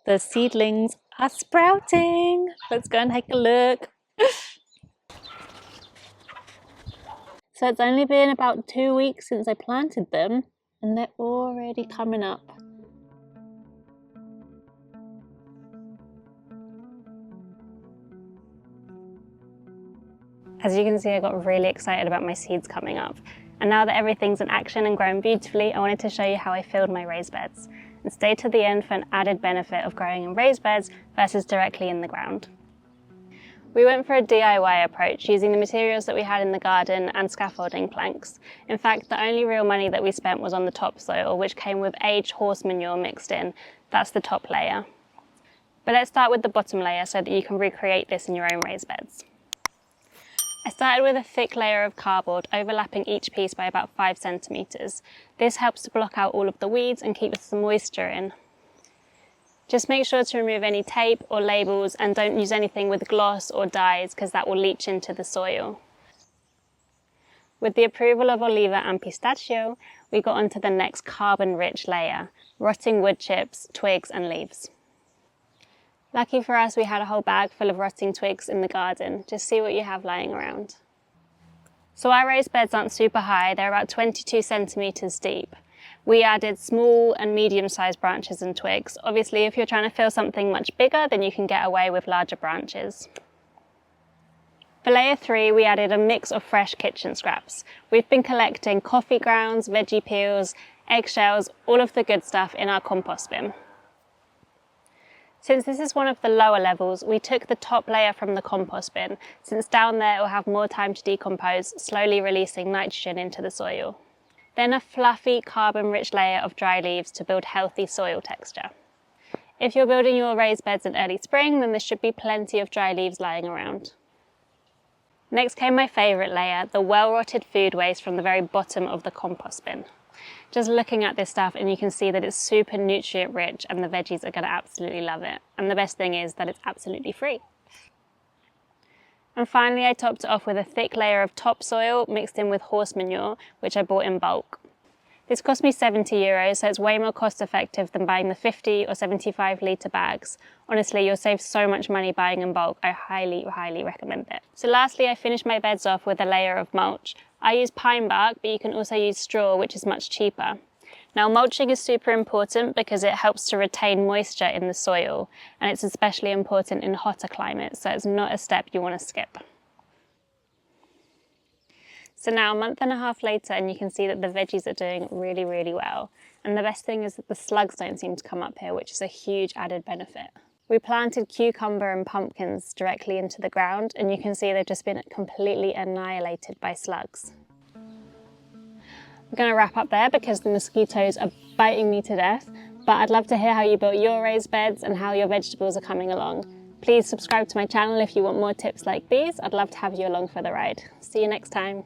The seedlings are sprouting. Let's go and take a look. So it's only been about 2 weeks since I planted them and they're already coming up. As you can see, I got really excited about my seeds coming up. And now that everything's in action and growing beautifully, I wanted to show you how I filled my raised beds. And stay to the end for an added benefit of growing in raised beds versus directly in the ground. We went for a DIY approach, using the materials that we had in the garden and scaffolding planks. In fact, the only real money that we spent was on the topsoil, which came with aged horse manure mixed in. That's the top layer. But let's start with the bottom layer so that you can recreate this in your own raised beds. I started with a thick layer of cardboard overlapping each piece by about 5 centimetres. This helps to block out all of the weeds and keeps the moisture in. Just make sure to remove any tape or labels and don't use anything with gloss or dyes because that will leach into the soil. With the approval of Oliva and Pistachio, we got onto the next carbon-rich layer, rotting wood chips, twigs and leaves. Lucky for us, we had a whole bag full of rotting twigs in the garden. Just see what you have lying around. So our raised beds aren't super high, they're about 22 centimetres deep. We added small and medium-sized branches and twigs. Obviously, if you're trying to fill something much bigger, then you can get away with larger branches. For layer 3, we added a mix of fresh kitchen scraps. We've been collecting coffee grounds, veggie peels, eggshells, all of the good stuff in our compost bin. Since this is one of the lower levels, we took the top layer from the compost bin, since down there it will have more time to decompose, slowly releasing nitrogen into the soil. Then a fluffy, carbon-rich layer of dry leaves to build healthy soil texture. If you're building your raised beds in early spring, then there should be plenty of dry leaves lying around. Next came my favourite layer, the well-rotted food waste from the very bottom of the compost bin. Just looking at this stuff and you can see that it's super nutrient rich and the veggies are going to absolutely love it. And the best thing is that it's absolutely free. And finally, I topped it off with a thick layer of topsoil mixed in with horse manure, which I bought in bulk. This cost me €70, so it's way more cost effective than buying the 50 or 75 litre bags. Honestly, you'll save so much money buying in bulk. I highly, highly recommend it. So lastly, I finished my beds off with a layer of mulch. I use pine bark, but you can also use straw, which is much cheaper. Now, mulching is super important because it helps to retain moisture in the soil, and it's especially important in hotter climates, so it's not a step you want to skip. So now, a month and a half later, and you can see that the veggies are doing really, really well. And the best thing is that the slugs don't seem to come up here, which is a huge added benefit. We planted cucumber and pumpkins directly into the ground, and you can see they've just been completely annihilated by slugs. I'm going to wrap up there because the mosquitoes are biting me to death, but I'd love to hear how you built your raised beds and how your vegetables are coming along. Please subscribe to my channel if you want more tips like these. I'd love to have you along for the ride. See you next time.